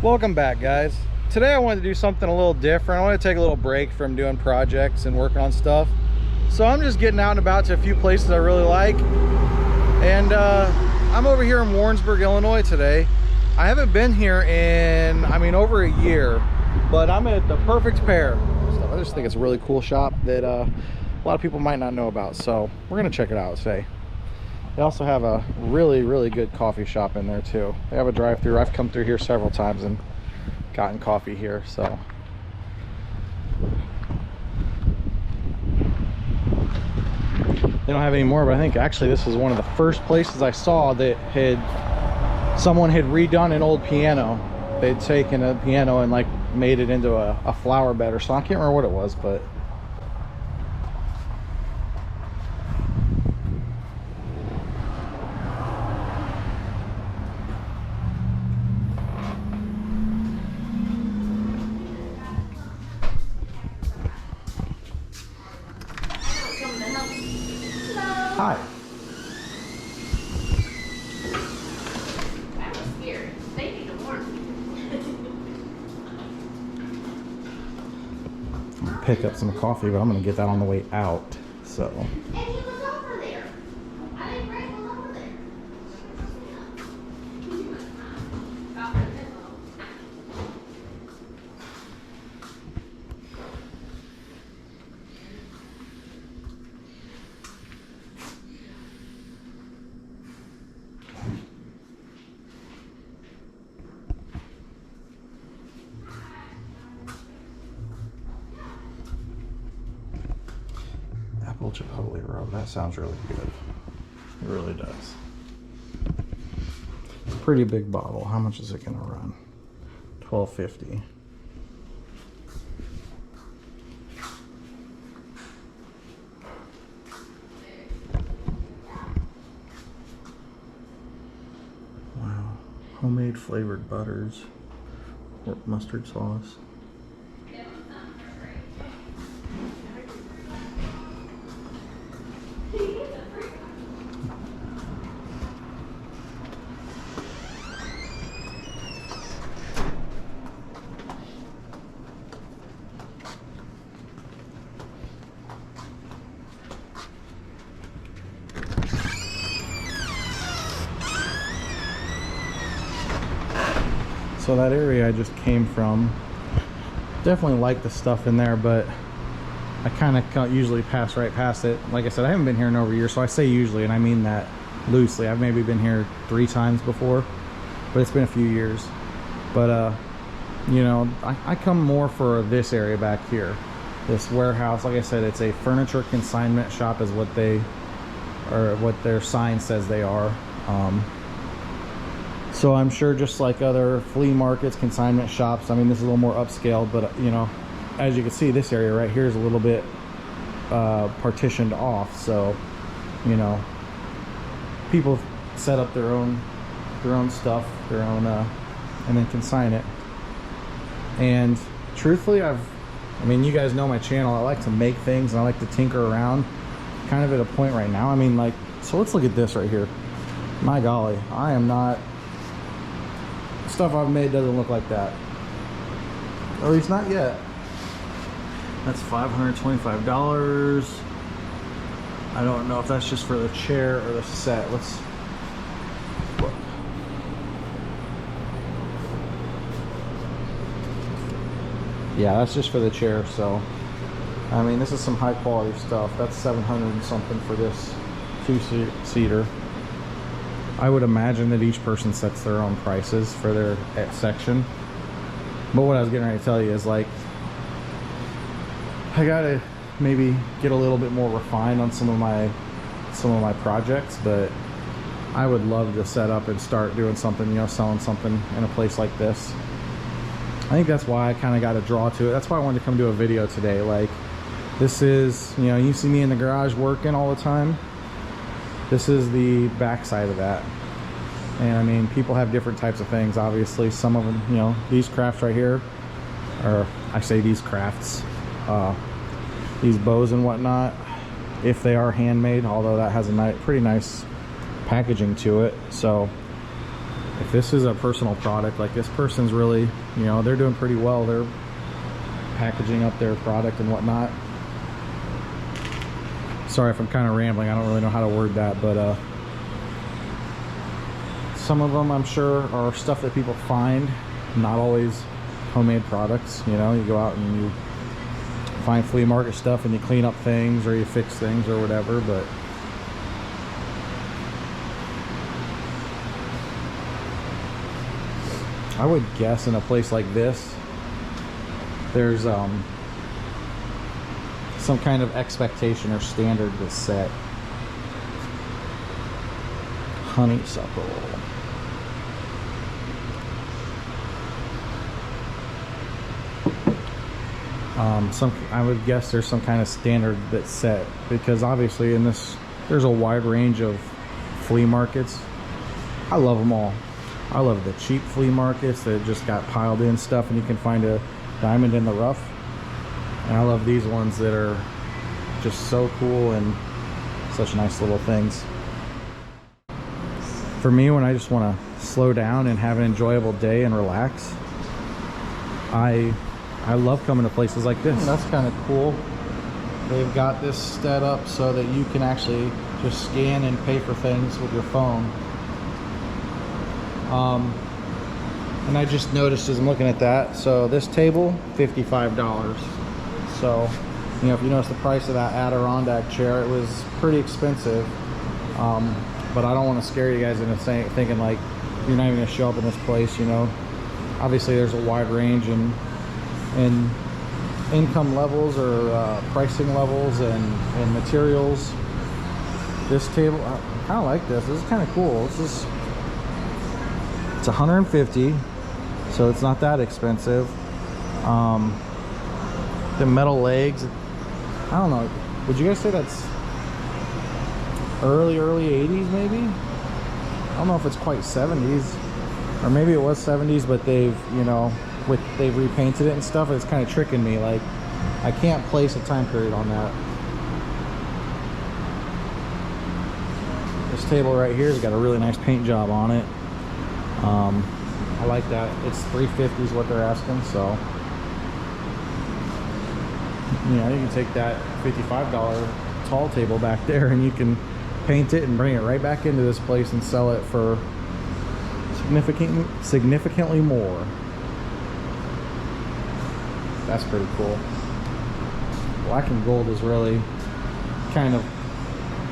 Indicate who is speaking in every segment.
Speaker 1: Welcome back, guys. Today I wanted to do something a little different. I want to take a little break from doing projects and working on stuff. So I'm just getting out and about to a few places I really like. And I'm over here in Warrensburg, Illinois today. I haven't been here in, over a year, but I'm at the Perfect Pair. I just think it's a really cool shop that a lot of people might not know about. So we're gonna check it out today. They also have a really good coffee shop in there too. They have a drive-through. I've come through here several times and gotten coffee here, so. They don't have any more, but I think actually this is one of the first places I saw that someone had redone an old piano. They'd taken a piano and like made it into a flower bed or something. I can't remember what it was, but hi.
Speaker 2: That was scary. They need to warn me.
Speaker 1: Pick up some coffee, but I'm gonna get that on the way out. So.
Speaker 2: And he was over there. I think Greg was over there.
Speaker 1: Apple Chipotle rub. That sounds really good. It really does. Pretty big bottle. How much is it gonna run? $12.50. Wow. Homemade flavored butters or mustard sauce. So that area I just came from, definitely like the stuff in there, but I kind of usually pass right past it. Like I said, I haven't been here in over a year, so I say usually, and I mean that loosely. I've maybe been here 3 times before, but it's been a few years. But you know, I come more for this area back here, this warehouse. Like I said, it's a furniture consignment shop is what they, or what their sign says they are. So I'm sure just like other flea markets, consignment shops, this is a little more upscale, but you know, as you can see, this area right here is a little bit partitioned off. So, you know, people set up their own stuff, their own, and then consign it. And truthfully, you guys know my channel. I like to make things and I like to tinker around. Kind of at a point right now. So let's look at this right here. My golly, I am not. Stuff I've made doesn't look like that, or at least not yet. That's $525. I don't know if that's just for the chair or the set. Let's look. Yeah, that's just for the chair. So this is some high quality stuff. That's 700 and something for this 2-seater. I would imagine that each person sets their own prices for their section. But what I was getting ready to tell you is, like, I gotta maybe get a little bit more refined on some of my projects, but I would love to set up and start doing something, you know, selling something in a place like this. I think that's why I kind of got a draw to it. That's why I wanted to come do a video today. Like, this is, you know, you see me in the garage working all the time. This is the back side of that. And people have different types of things. Obviously, some of them, you know, these crafts right here, or I say these crafts, these bows and whatnot, if they are handmade, although that has a pretty nice packaging to it. So if this is a personal product, like this person's really, you know, they're doing pretty well. They're packaging up their product and whatnot. Sorry if I'm kind of rambling. I don't really know how to word that, but some of them I'm sure are stuff that people find, not always homemade products. You know, you go out and you find flea market stuff and you clean up things or you fix things or whatever, but I would guess in a place like this there's some kind of expectation or standard that's set. Honeysuckle. I would guess there's some kind of standard that's set, because obviously in this there's a wide range of flea markets. I love them all. I love the cheap flea markets that just got piled in stuff and you can find a diamond in the rough, and I love these ones that are just so cool and such nice little things. For me, when I just want to slow down and have an enjoyable day and relax, I love coming to places like this. That's kind of cool. They've got this set up so that you can actually just scan and pay for things with your phone. And I just noticed as I'm looking at that, so this table, $55. So, you know, if you notice the price of that Adirondack chair, it was pretty expensive. But I don't want to scare you guys into thinking like you're not even going to show up in this place, you know. Obviously there's a wide range in income levels or pricing levels and materials. This table, I kind of like this. This is kind of cool. It's $150, so it's not that expensive. The metal legs, I don't know, would you guys say that's early 80s maybe? I don't know if it's quite 70s, or maybe it was 70s, but they've, you know, they've repainted it and stuff. It's kind of tricking me. Like, I can't place a time period on that. This table right here has got a really nice paint job on it. I like that. It's $350 is what they're asking, so you know, you can take that $55 tall table back there and you can paint it and bring it right back into this place and sell it for significantly more. That's pretty cool. Black and gold is really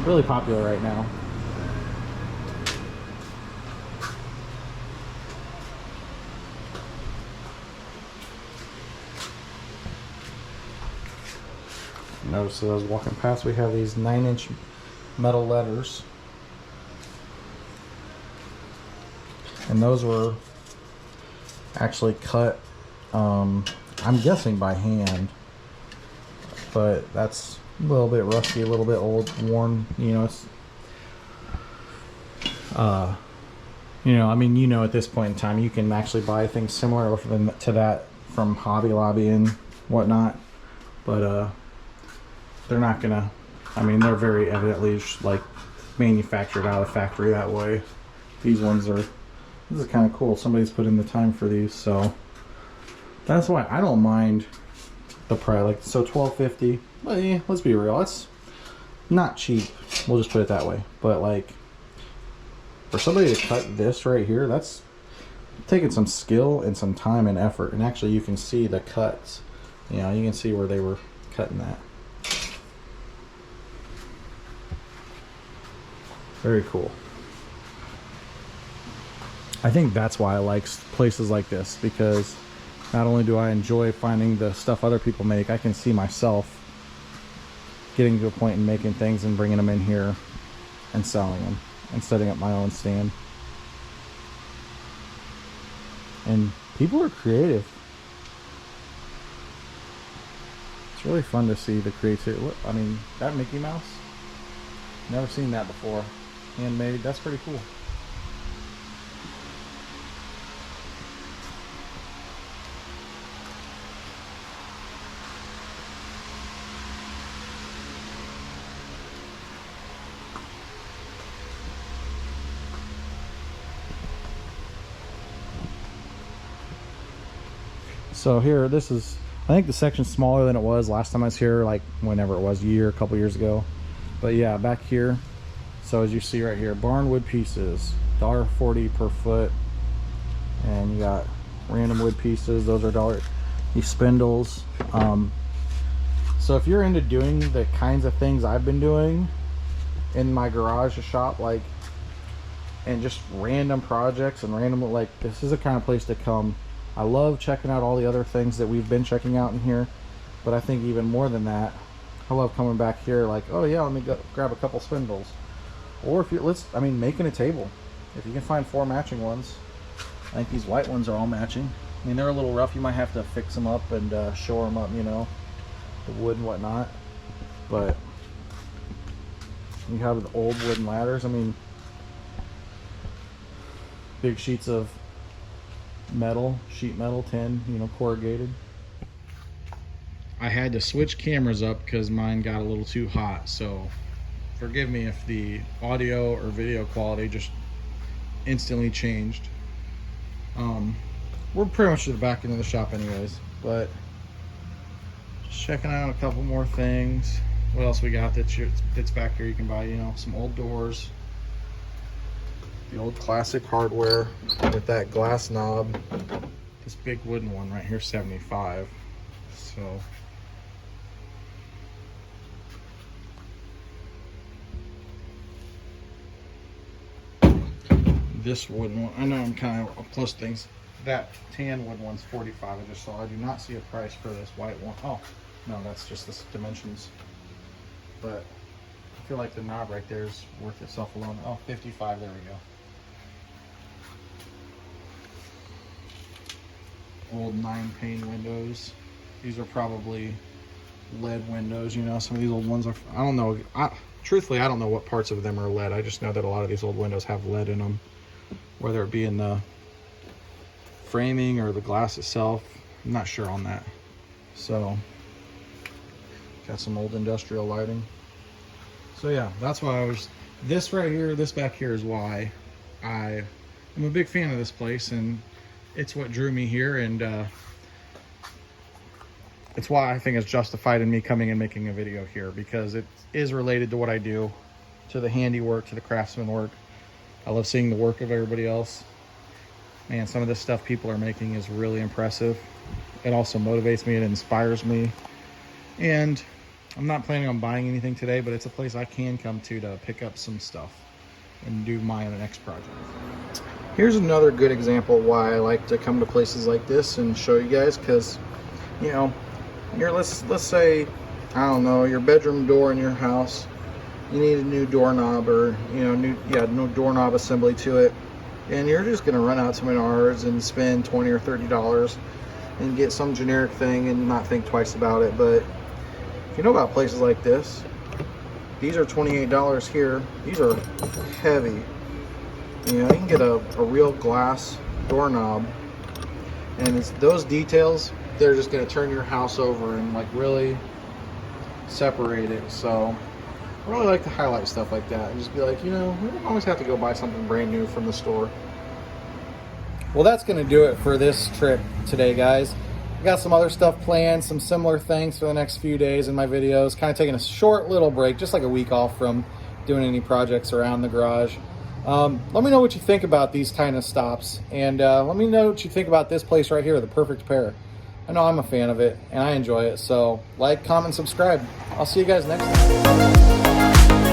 Speaker 1: really popular right now. Notice as I was walking past, we have these 9-inch metal letters, and those were actually cut, I'm guessing by hand, but that's a little bit rusty, a little bit old, worn, you know. It's you know, I mean, you know, at this point in time you can actually buy things similar to that from Hobby Lobby and whatnot, but they're not gonna, I mean, they're very evidently like manufactured out of the factory that way. These ones are, this is kind of cool. Somebody's put in the time for these, so that's why I don't mind the price. Like, so $12.50, well, yeah, let's be real, it's not cheap, we'll just put it that way. But like, for somebody to cut this right here, that's taking some skill and some time and effort. And actually you can see the cuts, you know, you can see where they were cutting that. Very cool. I think that's why I like places like this, because not only do I enjoy finding the stuff other people make, I can see myself getting to a point in making things and bringing them in here and selling them and setting up my own stand. And people are creative. It's really fun to see the creativity. I mean, that Mickey Mouse, never seen that before. Handmade, that's pretty cool. So here, this is, I think the section's smaller than it was last time I was here, like whenever it was, a couple years ago. But yeah, back here, so as you see right here, barnwood pieces, $1.40 per foot. And you got random wood pieces, those are $1. These spindles. So if you're into doing the kinds of things I've been doing in my garage shop, like, and just random projects and random, like, this is the kind of place to come. I love checking out all the other things that we've been checking out in here, but I think even more than that, I love coming back here like, oh yeah, let me go grab a couple spindles. Or if you, making a table. If you can find 4 matching ones. I think these white ones are all matching. I mean, they're a little rough. You might have to fix them up and shore them up, you know, the wood and whatnot. But you have the old wooden ladders. I mean, big sheets of metal, sheet metal, tin, you know, corrugated. I had to switch cameras up because mine got a little too hot, so forgive me if the audio or video quality just instantly changed. We're pretty much to the back end of the shop anyways, but just checking out a couple more things. What else we got that's back here you can buy? You know, some old doors, the old classic hardware with that glass knob. This big wooden one right here, 75. So this wooden one, I know I'm kind of close to things. That tan wood one's 45. I just saw. I do not see a price for this white one. Oh, no, that's just the dimensions. But I feel like the knob right there is worth itself alone. Oh, 55. There we go. Old 9-pane windows. These are probably lead windows. You know, some of these old ones are. I don't know. Truthfully, I don't know what parts of them are lead. I just know that a lot of these old windows have lead in them, whether it be in the framing or the glass itself. I'm not sure on that. So got some old industrial lighting. So yeah, that's why this right here, this back here is why I'm a big fan of this place, and it's what drew me here, and it's why I think it's justified in me coming and making a video here, because it is related to what I do, to the handiwork, to the craftsman work. I love seeing the work of everybody else. Man, some of this stuff people are making is really impressive. It also motivates me, it inspires me. And I'm not planning on buying anything today, but it's a place I can come to pick up some stuff and do my next project. Here's another good example why I like to come to places like this and show you guys, because, you know, let's say, I don't know, your bedroom door in your house, you need a new doorknob, or, you know, new doorknob assembly to it, and you're just going to run out to Menards and spend $20 or $30 and get some generic thing and not think twice about it. But if you know about places like this, these are $28 here. These are heavy. You know, you can get a real glass doorknob, and it's those details, they're just going to turn your house over and like really separate it. So I really like to highlight stuff like that and just be like, you know, we don't always have to go buy something brand new from the store. Well, that's going to do it for this trip today, guys. I got some other stuff planned, some similar things for the next few days in my videos. Kind of taking a short little break, just like a week off from doing any projects around the garage. Let me know what you think about these kind of stops, and let me know what you think about this place right here, The Perfect Pair. I know I'm a fan of it and I enjoy it, so like, comment, subscribe. I'll see you guys next time.